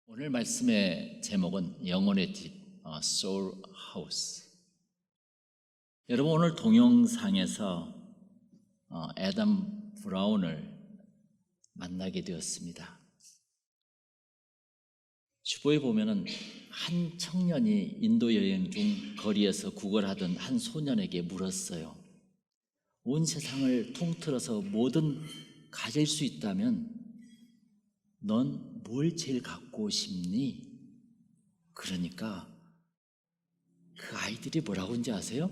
오늘 말씀의 제목은 영혼의 집, Soul House. 여러분, 오늘 동영상에서 애덤 브라운을 만나게 되었습니다. 주보에 보면은 한 청년이 인도 여행 중 거리에서 구걸하던 한 소년에게 물었어요. 온 세상을 통틀어서 뭐든 가질 수 있다면 넌 뭘 제일 갖고 싶니? 그러니까 그 아이들이 뭐라고 하는지 아세요?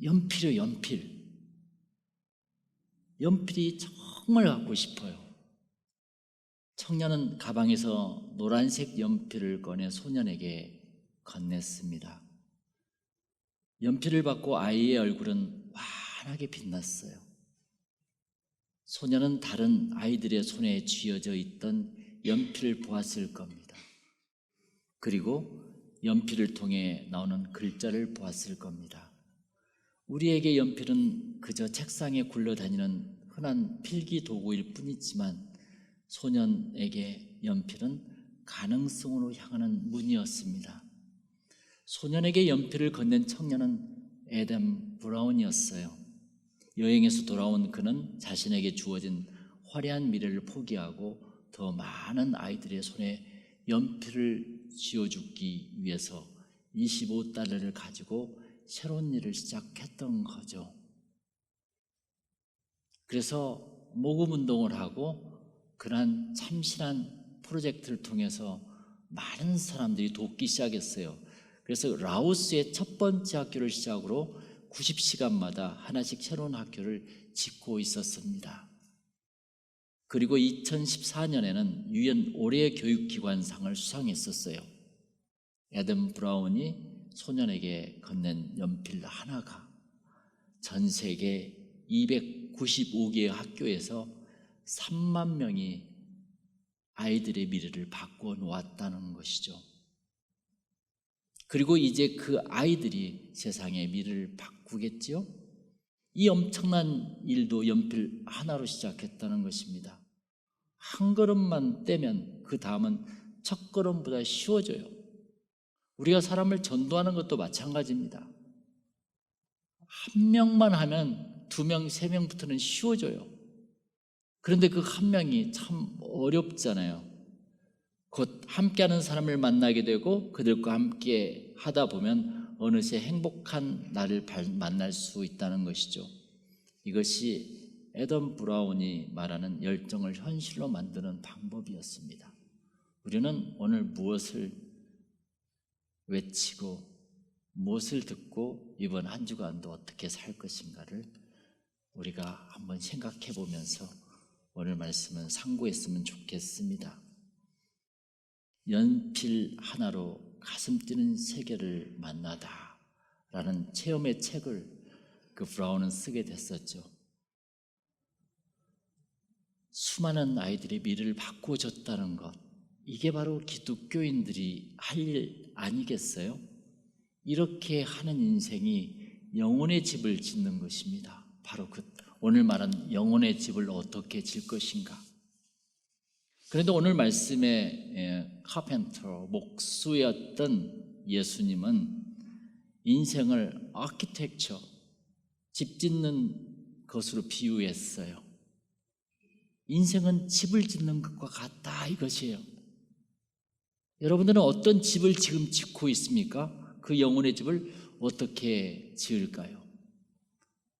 연필이요, 연필. 연필이 정말 갖고 싶어요. 청년은 가방에서 노란색 연필을 꺼내 소년에게 건넸습니다. 연필을 받고 아이의 얼굴은 환하게 빛났어요. 소년은 다른 아이들의 손에 쥐어져 있던 연필을 보았을 겁니다. 그리고 연필을 통해 나오는 글자를 보았을 겁니다. 우리에게 연필은 그저 책상에 굴러다니는 흔한 필기 도구일 뿐이지만 소년에게 연필은 가능성으로 향하는 문이었습니다. 소년에게 연필을 건넨 청년은 애덤 브라운이었어요. 여행에서 돌아온 그는 자신에게 주어진 화려한 미래를 포기하고 더 많은 아이들의 손에 연필을 쥐어주기 위해서 $25를 가지고 새로운 일을 시작했던 거죠. 그래서 모금운동을 하고 그러한 참신한 프로젝트를 통해서 많은 사람들이 돕기 시작했어요. 그래서 라오스의 첫 번째 학교를 시작으로 90시간마다 하나씩 새로운 학교를 짓고 있었습니다. 그리고 2014년에는 유엔 올해의 교육기관상을 수상했었어요. 애덤 브라운이 소년에게 건넨 연필 하나가 전 세계 295개의 학교에서 3만 명이 아이들의 미래를 바꿔 놓았다는 것이죠. 그리고 이제 그 아이들이 세상의 미래를 바꾸겠지요? 이 엄청난 일도 연필 하나로 시작했다는 것입니다. 한 걸음만 떼면 그 다음은 첫 걸음보다 쉬워져요. 우리가 사람을 전도하는 것도 마찬가지입니다. 한 명만 하면 2명, 3명부터는 쉬워져요. 그런데 그 한 명이 참 어렵잖아요. 곧 함께하는 사람을 만나게 되고 그들과 함께 하다 보면 어느새 행복한 나를 만날 수 있다는 것이죠. 이것이 애덤 브라운이 말하는 열정을 현실로 만드는 방법이었습니다. 우리는 오늘 무엇을 외치고 무엇을 듣고 이번 한 주간도 어떻게 살 것인가를 우리가 한번 생각해 보면서 오늘 말씀은 상고했으면 좋겠습니다. 연필 하나로 가슴 뛰는 세계를 만나다 라는 체험의 책을 그 브라운은 쓰게 됐었죠. 수많은 아이들의 미래를 바꿔줬다는 것, 이게 바로 기독교인들이 할 일 아니겠어요? 이렇게 하는 인생이 영혼의 집을 짓는 것입니다. 바로 오늘 말한 영혼의 집을 어떻게 질 것인가. 그런데 오늘 말씀의 카펜터, 목수였던 예수님은 인생을 아키텍처, 집 짓는 것으로 비유했어요. 인생은 집을 짓는 것과 같다 이것이에요. 여러분들은 어떤 집을 지금 짓고 있습니까? 그 영혼의 집을 어떻게 지을까요?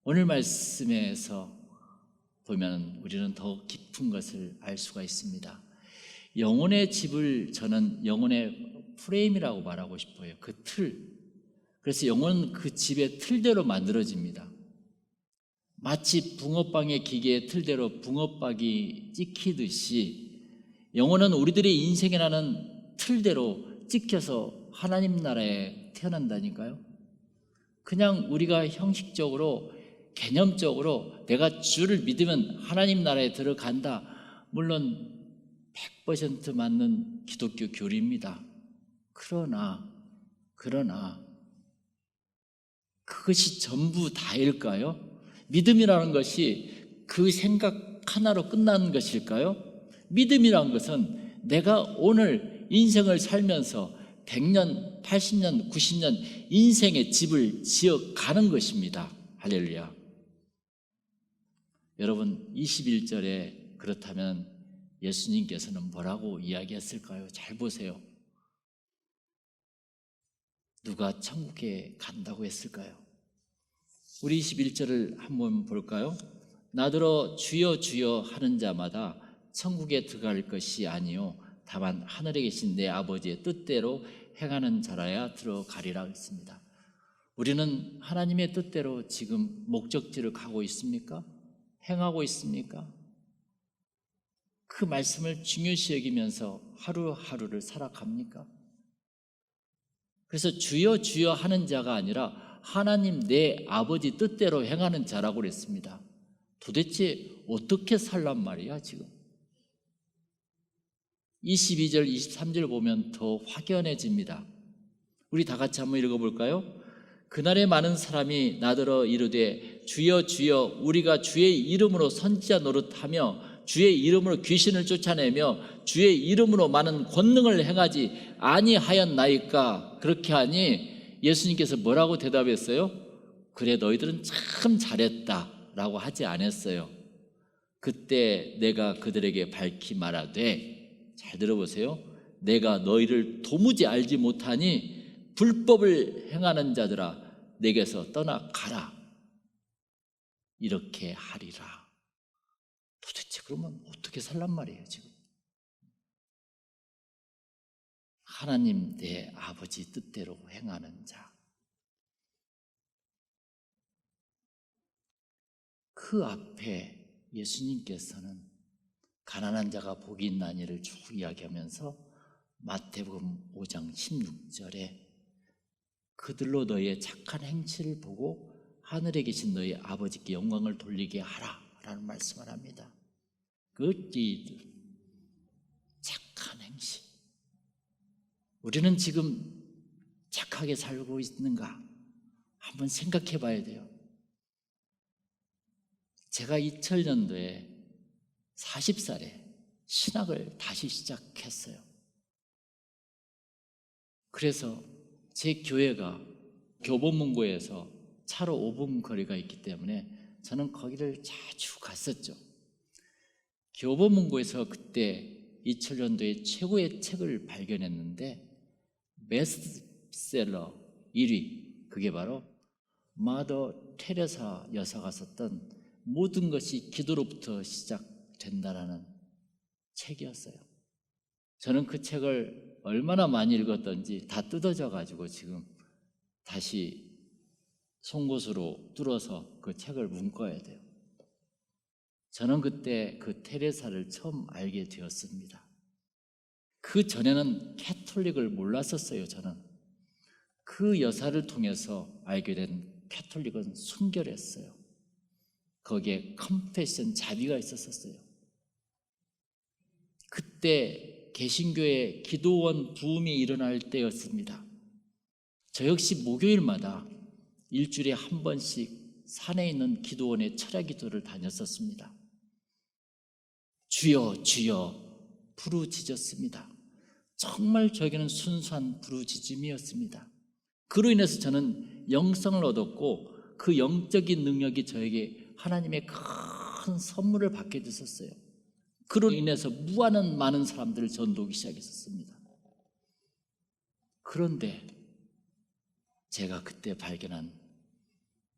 오늘 말씀에서 보면 우리는 더 깊은 것을 알 수가 있습니다. 영혼의 집을 저는 영혼의 프레임이라고 말하고 싶어요. 그 틀. 그래서 영혼은 그 집의 틀대로 만들어집니다. 마치 붕어빵의 기계의 틀대로 붕어빵이 찍히듯이 영혼은 우리들의 인생이라는 틀대로 찍혀서 하나님 나라에 태어난다니까요. 그냥 우리가 형식적으로 개념적으로 내가 주를 믿으면 하나님 나라에 들어간다. 물론 100% 맞는 기독교 교리입니다. 그러나 그것이 전부 다일까요? 믿음이라는 것이 그 생각 하나로 끝나는 것일까요? 믿음이란 것은 내가 오늘 인생을 살면서 100년, 80년, 90년 인생의 집을 지어가는 것입니다. 할렐루야. 여러분 21절에 그렇다면 예수님께서는 뭐라고 이야기했을까요? 잘 보세요. 누가 천국에 간다고 했을까요? 우리 21절을 한번 볼까요? 나더러 주여 주여 하는 자마다 천국에 들어갈 것이 아니요 다만 하늘에 계신 내 아버지의 뜻대로 행하는 자라야 들어가리라 했습니다. 우리는 하나님의 뜻대로 지금 목적지를 가고 있습니까? 행하고 있습니까? 그 말씀을 중요시 여기면서 하루하루를 살아갑니까? 그래서 주여 주여 하는 자가 아니라 하나님 내 아버지 뜻대로 행하는 자라고 그랬습니다. 도대체 어떻게 살란 말이야 지금? 22절 23절 보면 더 확연해집니다. 우리 다 같이 한번 읽어볼까요? 그날에 많은 사람이 나더러 이르되 주여 주여 우리가 주의 이름으로 선지자 노릇하며 주의 이름으로 귀신을 쫓아내며 주의 이름으로 많은 권능을 행하지 아니하였나이까. 그렇게 하니 예수님께서 뭐라고 대답했어요? 그래 너희들은 참 잘했다 라고 하지 않았어요. 그때 내가 그들에게 밝히 말하되, 잘 들어보세요, 내가 너희를 도무지 알지 못하니 불법을 행하는 자들아 내게서 떠나가라 이렇게 하리라. 도대체 그러면 어떻게 살란 말이에요 지금? 하나님 내 아버지 뜻대로 행하는 자, 그 앞에 예수님께서는 가난한 자가 복이 있나니를 쭉 이야기하면서 마태복음 5장 16절에 그들로 너희의 착한 행실을 보고 하늘에 계신 너희 아버지께 영광을 돌리게 하라 라는 말씀을 합니다. 그 deed, 착한 행실. 우리는 지금 착하게 살고 있는가 한번 생각해 봐야 돼요. 제가 2000년도에 40살에 신학을 다시 시작했어요. 그래서 제 교회가 교보문고에서 차로 5분 거리가 있기 때문에 저는 거기를 자주 갔었죠. 교보문고에서 그때 2000년도에 최고의 책을 발견했는데 베스트셀러 1위, 그게 바로 마더 테레사 여사가 썼던 모든 것이 기도로부터 시작된다라는 책이었어요. 저는 그 책을 얼마나 많이 읽었던지 다 뜯어져 가지고 지금 다시 송곳으로 뚫어서 그 책을 문거야 돼요. 저는 그때 그 테레사를 처음 알게 되었습니다. 그 전에는 캐톨릭을 몰랐었어요. 저는 그 여사를 통해서 알게 된 캐톨릭은 순결했어요. 거기에 컴패션, 자비가 있었어요. 그때 개신교의 기도원 부흥이 일어날 때였습니다. 저 역시 목요일마다 일주일에 한 번씩 산에 있는 기도원에 철야 기도를 다녔었습니다. 주여 주여 부르짖었습니다. 정말 저에게는 순수한 부르짖음이었습니다. 그로 인해서 저는 영성을 얻었고 그 영적인 능력이 저에게 하나님의 큰 선물을 받게 됐었어요. 그로 인해서 무한한 많은 사람들을 전도하기 시작했었습니다. 그런데 제가 그때 발견한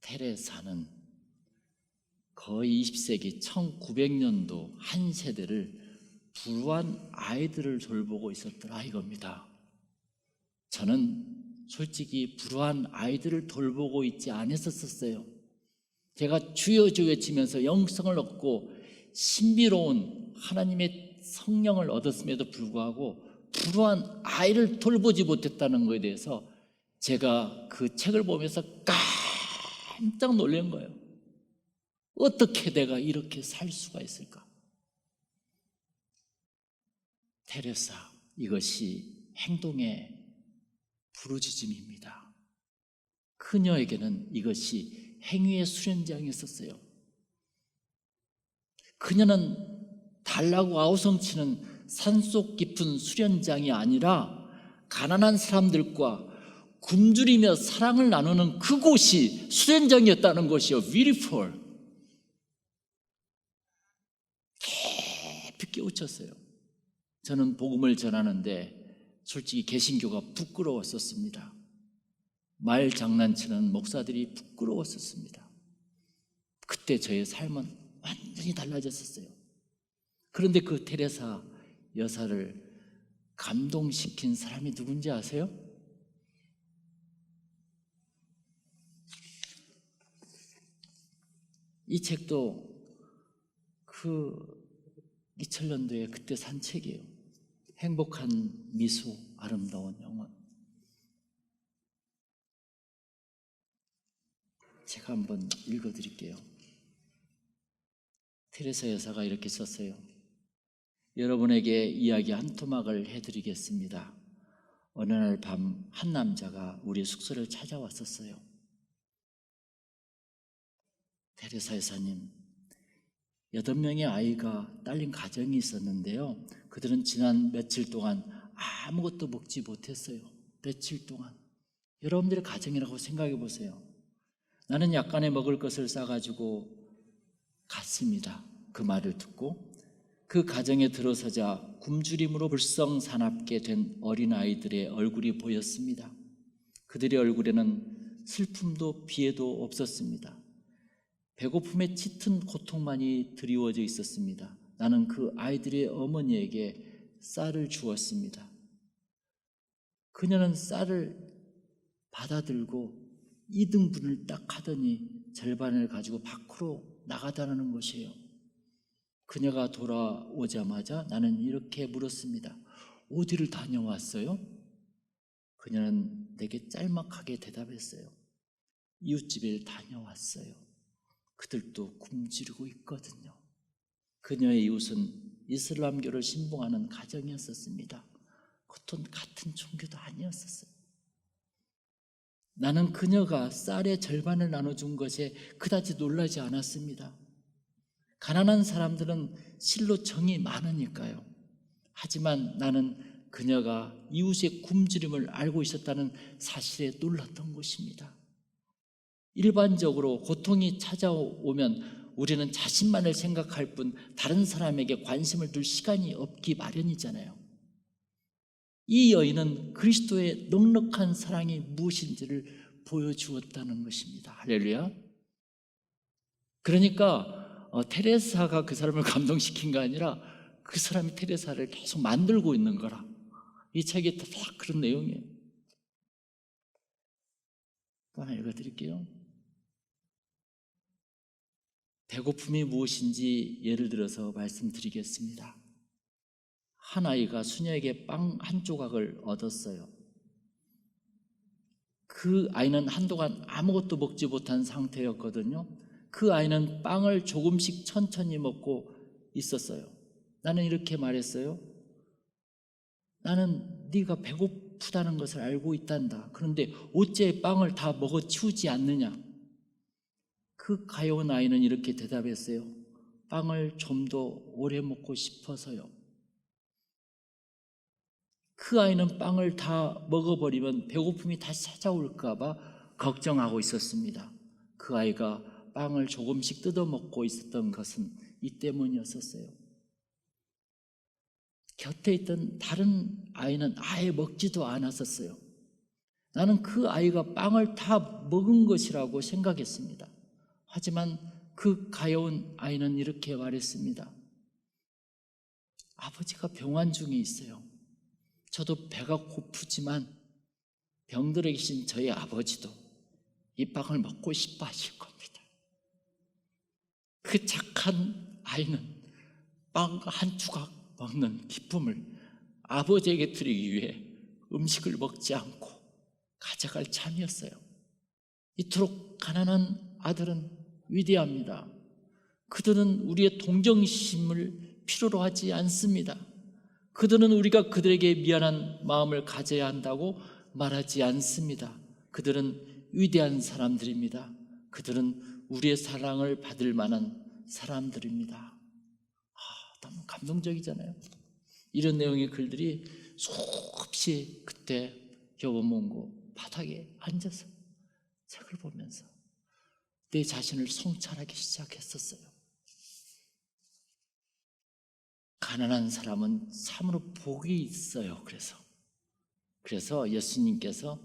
테레사는 거의 20세기 1900년도 한 세대를 불우한 아이들을 돌보고 있었더라 이겁니다. 저는 솔직히 불우한 아이들을 돌보고 있지 않았었어요. 제가 주여 주여 외치면서 영성을 얻고 신비로운 하나님의 성령을 얻었음에도 불구하고 불우한 아이를 돌보지 못했다는 것에 대해서 제가 그 책을 보면서 깜짝 놀란 거예요. 어떻게 내가 이렇게 살 수가 있을까? 테레사, 이것이 행동의 부르짖음입니다. 그녀에게는 이것이 행위의 수련장이었어요. 그녀는 달라고 아우성치는 산속 깊은 수련장이 아니라 가난한 사람들과 굶주리며 사랑을 나누는 그곳이 수련장이었다는 것이요. beautiful. 깊이 깨우쳤어요. 저는 복음을 전하는데 솔직히 개신교가 부끄러웠었습니다. 말 장난치는 목사들이 부끄러웠었습니다. 그때 저의 삶은 완전히 달라졌었어요. 그런데 그 테레사 여사를 감동시킨 사람이 누군지 아세요? 이 책도 그 2000년도에 그때 산 책이에요. 행복한 미소, 아름다운 영혼. 제가 한번 읽어드릴게요. 테레사 여사가 이렇게 썼어요. 여러분에게 이야기 한 토막을 해드리겠습니다. 어느 날 밤 한 남자가 우리 숙소를 찾아왔었어요. 테레사 여사님, 8명의 아이가 딸린 가정이 있었는데요. 그들은 지난 며칠 동안 아무것도 먹지 못했어요. 며칠 동안. 여러분들의 가정이라고 생각해 보세요. 나는 약간의 먹을 것을 싸가지고 갔습니다. 그 말을 듣고 그 가정에 들어서자 굶주림으로 불성사납게 된 어린아이들의 얼굴이 보였습니다. 그들의 얼굴에는 슬픔도 비애도 없었습니다. 배고픔에 짙은 고통만이 드리워져 있었습니다. 나는 그 아이들의 어머니에게 쌀을 주었습니다. 그녀는 쌀을 받아들고 2등분을 딱 하더니 절반을 가지고 밖으로 나가다라는 것이에요. 그녀가 돌아오자마자 나는 이렇게 물었습니다. 어디를 다녀왔어요? 그녀는 내게 짤막하게 대답했어요. 이웃집에 다녀왔어요. 그들도 굶주리고 있거든요. 그녀의 이웃은 이슬람교를 신봉하는 가정이었었습니다. 같은 종교도 아니었었어요. 나는 그녀가 쌀의 절반을 나눠준 것에 그다지 놀라지 않았습니다. 가난한 사람들은 실로 정이 많으니까요. 하지만 나는 그녀가 이웃의 굶주림을 알고 있었다는 사실에 놀랐던 것입니다. 일반적으로 고통이 찾아오면 우리는 자신만을 생각할 뿐 다른 사람에게 관심을 둘 시간이 없기 마련이잖아요. 이 여인은 그리스도의 넉넉한 사랑이 무엇인지를 보여주었다는 것입니다. 할렐루야. 그러니까 테레사가 그 사람을 감동시킨 게 아니라 그 사람이 테레사를 계속 만들고 있는 거라. 이 책이 다 그런 내용이에요. 또 하나 읽어드릴게요. 배고픔이 무엇인지 예를 들어서 말씀드리겠습니다. 한 아이가 수녀에게 빵 한 조각을 얻었어요. 그 아이는 한동안 아무것도 먹지 못한 상태였거든요. 그 아이는 빵을 조금씩 천천히 먹고 있었어요. 나는 이렇게 말했어요. 나는 네가 배고프다는 것을 알고 있단다. 그런데 어째 빵을 다 먹어 치우지 않느냐? 그 가여운 아이는 이렇게 대답했어요. 빵을 좀 더 오래 먹고 싶어서요. 그 아이는 빵을 다 먹어버리면 배고픔이 다시 찾아올까 봐 걱정하고 있었습니다. 그 아이가 빵을 조금씩 뜯어먹고 있었던 것은 이 때문이었어요. 곁에 있던 다른 아이는 아예 먹지도 않았었어요. 나는 그 아이가 빵을 다 먹은 것이라고 생각했습니다. 하지만 그 가여운 아이는 이렇게 말했습니다. 아버지가 병환 중에 있어요. 저도 배가 고프지만 병들어 계신 저희 아버지도 이 빵을 먹고 싶어 하실 겁니다. 그 착한 아이는 빵 한 조각 먹는 기쁨을 아버지에게 드리기 위해 음식을 먹지 않고 가져갈 참이었어요. 이토록 가난한 아들은 위대합니다. 그들은 우리의 동정심을 필요로 하지 않습니다. 그들은 우리가 그들에게 미안한 마음을 가져야 한다고 말하지 않습니다. 그들은 위대한 사람들입니다. 그들은 우리의 사랑을 받을 만한 사람들입니다. 너무 감동적이잖아요. 이런 내용의 글들이 수없이 그때 교보문고 바닥에 앉아서 책을 보면서 내 자신을 성찰하기 시작했었어요. 가난한 사람은 참으로 복이 있어요. 그래서 예수님께서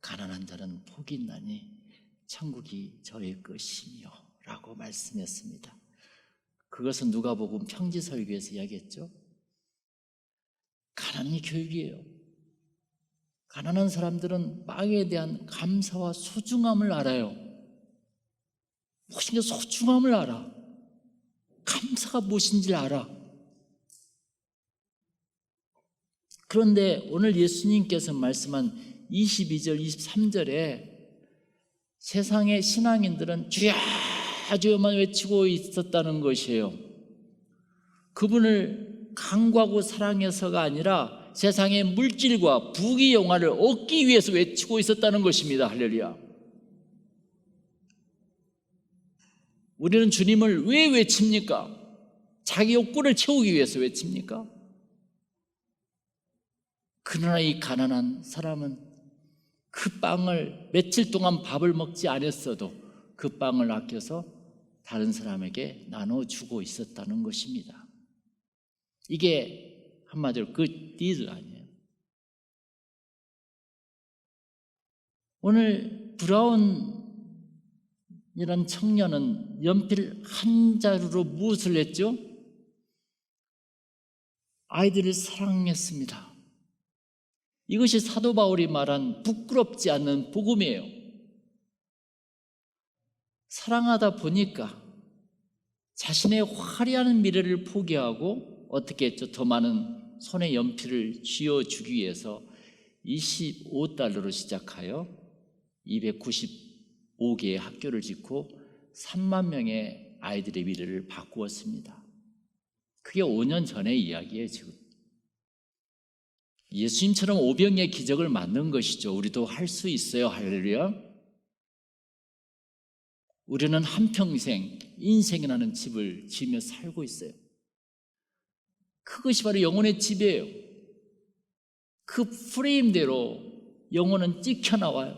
가난한 자는 복이 있나니 천국이 저의 것이며 라고 말씀했습니다. 그것은 누가복음 평지설교에서 이야기했죠. 가난이 교육이에요. 가난한 사람들은 빵에 대한 감사와 소중함을 알아요. 무엇인가 소중함을 알아. 감사가 무엇인지를 알아. 그런데 오늘 예수님께서 말씀한 22절, 23절에 세상의 신앙인들은 주여 주여만 외치고 있었다는 것이에요. 그분을 간구하고 사랑해서가 아니라 세상의 물질과 부귀 영화를 얻기 위해서 외치고 있었다는 것입니다. 할렐루야. 우리는 주님을 왜 외칩니까? 자기 욕구를 채우기 위해서 외칩니까? 그러나 이 가난한 사람은 그 빵을 며칠 동안 밥을 먹지 않았어도 그 빵을 아껴서 다른 사람에게 나눠주고 있었다는 것입니다. 이게 한마디로 good deed 아니에요. 오늘 브라운이란 청년은 연필 한 자루로 무엇을 했죠? 아이들을 사랑했습니다. 이것이 사도 바울이 말한 부끄럽지 않는 복음이에요. 사랑하다 보니까 자신의 화려한 미래를 포기하고 어떻게 했죠? 더 많은 손에 연필을 쥐어주기 위해서 $25로 시작하여 295개의 학교를 짓고 3만 명의 아이들의 미래를 바꾸었습니다. 그게 5년 전의 이야기예요. 지금 예수님처럼 오병의 기적을 만든 것이죠. 우리도 할 수 있어요. 할렐루야. 우리는 한평생 인생이라는 집을 지으며 살고 있어요. 그것이 바로 영혼의 집이에요. 그 프레임대로 영혼은 찍혀나와요.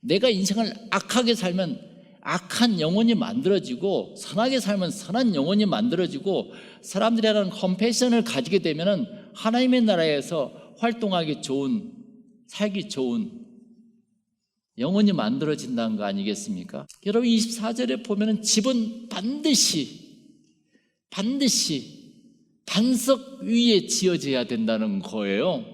내가 인생을 악하게 살면 악한 영혼이 만들어지고 선하게 살면 선한 영혼이 만들어지고 사람들이라는 컴패션을 가지게 되면 하나님의 나라에서 활동하기 좋은, 살기 좋은 영혼이 만들어진다는 거 아니겠습니까? 여러분 24절에 보면 집은 반드시 반석 위에 지어져야 된다는 거예요.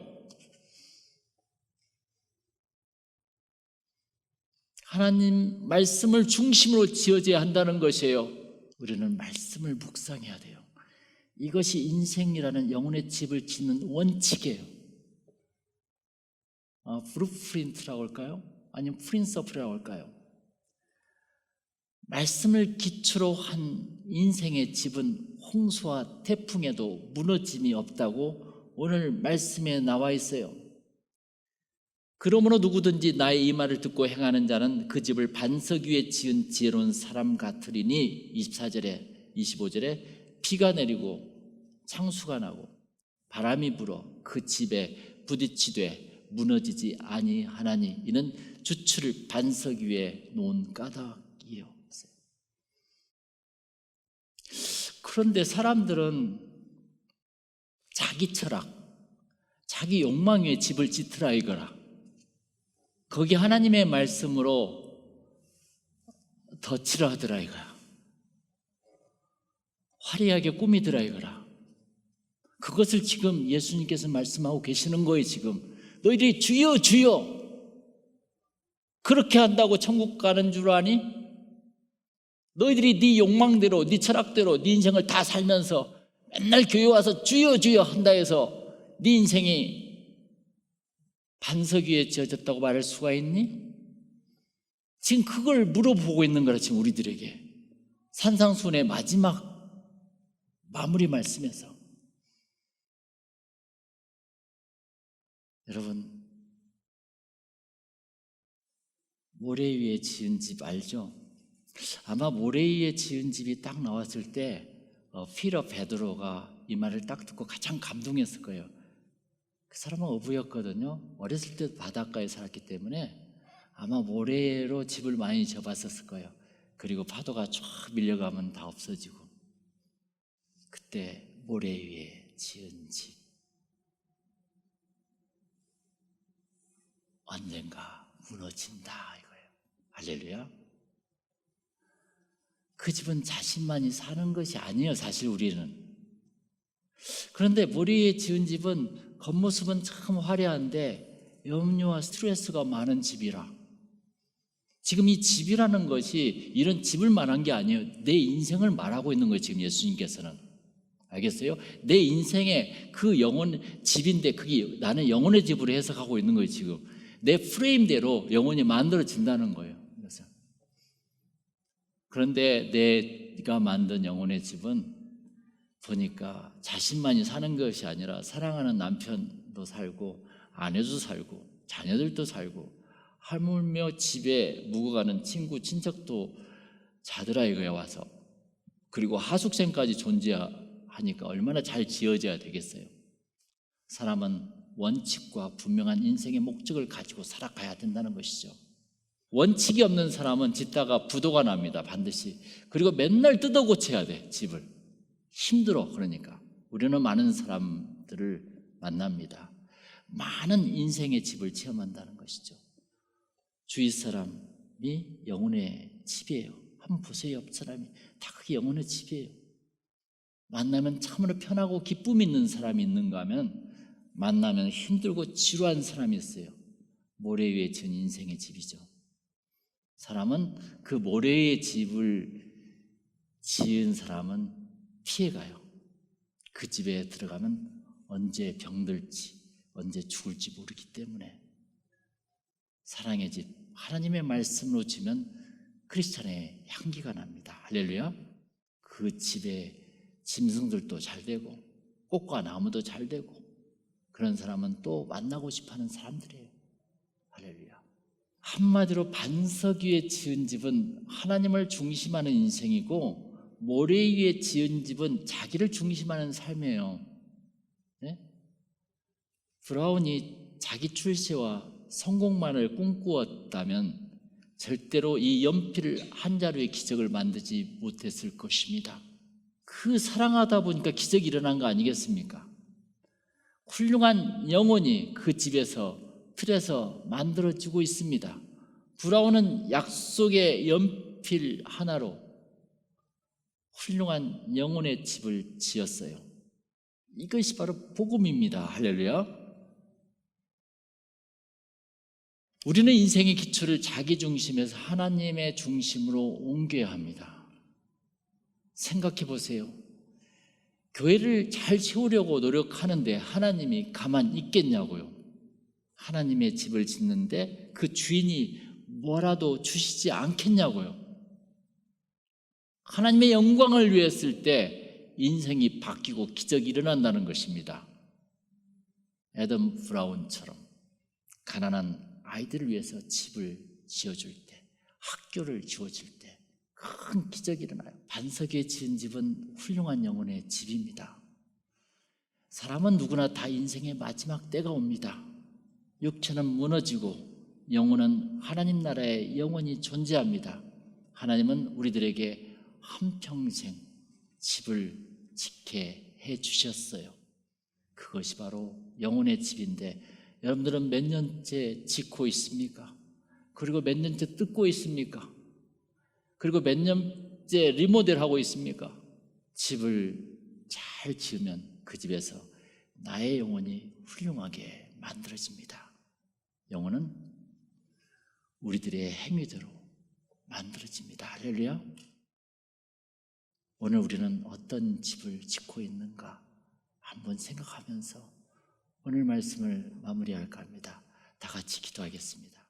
하나님 말씀을 중심으로 지어져야 한다는 것이에요. 우리는 말씀을 묵상해야 돼요. 이것이 인생이라는 영혼의 집을 짓는 원칙이에요. 브루프린트라고 할까요? 아니면 프린서프라고 할까요? 말씀을 기초로 한 인생의 집은 홍수와 태풍에도 무너짐이 없다고 오늘 말씀에 나와 있어요. 그러므로 누구든지 나의 이 말을 듣고 행하는 자는 그 집을 반석 위에 지은 지혜로운 사람 같으리니 24절에 25절에 비가 내리고 창수가 나고 바람이 불어 그 집에 부딪히되 무너지지 아니하나니 이는 주추를 반석 위에 놓은 까닭이요. 그런데 사람들은 자기 철학, 자기 욕망 위에 집을 짓더라 이거라. 거기 하나님의 말씀으로 덧칠을 하더라 이거야. 화려하게 꾸미더라 이거라. 그것을 지금 예수님께서 말씀하고 계시는 거예요. 지금 너희들이 주여 주여 그렇게 한다고 천국 가는 줄 아니? 너희들이 네 욕망대로 네 철학대로 네 인생을 다 살면서 맨날 교회 와서 주여 주여 한다 해서 네 인생이 반석 위에 지어졌다고 말할 수가 있니? 지금 그걸 물어보고 있는 거라. 지금 우리들에게 산상수훈의 마지막 마무리 말씀에서. 여러분 모래 위에 지은 집 알죠? 아마 모래 위에 지은 집이 딱 나왔을 때 피러 베드로가 이 말을 딱 듣고 가장 감동했을 거예요. 그 사람은 어부였거든요. 어렸을 때 바닷가에 살았기 때문에 아마 모래로 집을 많이 접었을 거예요. 그리고 파도가 쫙 밀려가면 다 없어지고, 그때 모래 위에 지은 집, 언젠가 무너진다 이거예요. 할렐루야. 그 집은 자신만이 사는 것이 아니에요, 사실 우리는. 그런데 모래 위에 지은 집은 겉모습은 참 화려한데 염려와 스트레스가 많은 집이라. 지금 이 집이라는 것이 이런 집을 말한 게 아니에요. 내 인생을 말하고 있는 거예요, 지금 예수님께서는. 알겠어요? 내 인생의 그 영혼 집인데 그게 나는 영혼의 집으로 해석하고 있는 거예요, 지금. 내 프레임대로 영혼이 만들어진다는 거예요. 그래서. 그런데 내가 만든 영혼의 집은 보니까 자신만이 사는 것이 아니라 사랑하는 남편도 살고 아내도 살고 자녀들도 살고 하물며 집에 묵어가는 친구 친척도 자더라 이거야 와서. 그리고 하숙생까지 존재하니까 얼마나 잘 지어져야 되겠어요. 사람은 원칙과 분명한 인생의 목적을 가지고 살아가야 된다는 것이죠. 원칙이 없는 사람은 짓다가 부도가 납니다, 반드시. 그리고 맨날 뜯어 고쳐야 돼, 집을. 힘들어. 그러니까 우리는 많은 사람들을 만납니다. 많은 인생의 집을 체험한다는 것이죠. 주위 사람이 영혼의 집이에요. 한번 보세요. 옆 사람이 다 그게 영혼의 집이에요. 만나면 참으로 편하고 기쁨 있는 사람이 있는가 하면 만나면 힘들고 지루한 사람이 있어요. 모래 위에 지은 인생의 집이죠. 사람은 그 모래 위에 집을 지은 사람은 피해가요. 그 집에 들어가면 언제 병들지, 언제 죽을지 모르기 때문에. 사랑의 집, 하나님의 말씀으로 지면 크리스찬의 향기가 납니다. 할렐루야. 그 집에 짐승들도 잘 되고 꽃과 나무도 잘 되고, 그런 사람은 또 만나고 싶어하는 사람들이에요. 할렐루야. 한마디로 반석 위에 지은 집은 하나님을 중심하는 인생이고, 모래 위에 지은 집은 자기를 중심하는 삶이에요. 네? 브라운이 자기 출세와 성공만을 꿈꾸었다면 절대로 이 연필 한 자루의 기적을 만들지 못했을 것입니다. 그 사랑하다 보니까 기적이 일어난 거 아니겠습니까? 훌륭한 영혼이 그 집에서 틀에서 만들어지고 있습니다. 브라운은 약속의 연필 하나로 훌륭한 영혼의 집을 지었어요. 이것이 바로 복음입니다. 할렐루야. 우리는 인생의 기초를 자기 중심에서 하나님의 중심으로 옮겨야 합니다. 생각해 보세요. 교회를 잘 세우려고 노력하는데 하나님이 가만히 있겠냐고요. 하나님의 집을 짓는데 그 주인이 뭐라도 주시지 않겠냐고요. 하나님의 영광을 위했을 때 인생이 바뀌고 기적이 일어난다는 것입니다. 애덤 브라운처럼 가난한 아이들을 위해서 집을 지어줄 때, 학교를 지어줄 때 큰 기적이 일어나요. 반석 위에 지은 집은 훌륭한 영혼의 집입니다. 사람은 누구나 다 인생의 마지막 때가 옵니다. 육체는 무너지고 영혼은 하나님 나라에 영원히 존재합니다. 하나님은 우리들에게 한평생 집을 짓게 해주셨어요. 그것이 바로 영혼의 집인데, 여러분들은 몇 년째 짓고 있습니까? 그리고 몇 년째 뜯고 있습니까? 그리고 몇 년째 리모델하고 있습니까? 집을 잘 지으면 그 집에서 나의 영혼이 훌륭하게 만들어집니다. 영혼은 우리들의 행위대로 만들어집니다. 할렐루야. 오늘 우리는 어떤 집을 짓고 있는가 한번 생각하면서 오늘 말씀을 마무리할까 합니다. 다 같이 기도하겠습니다.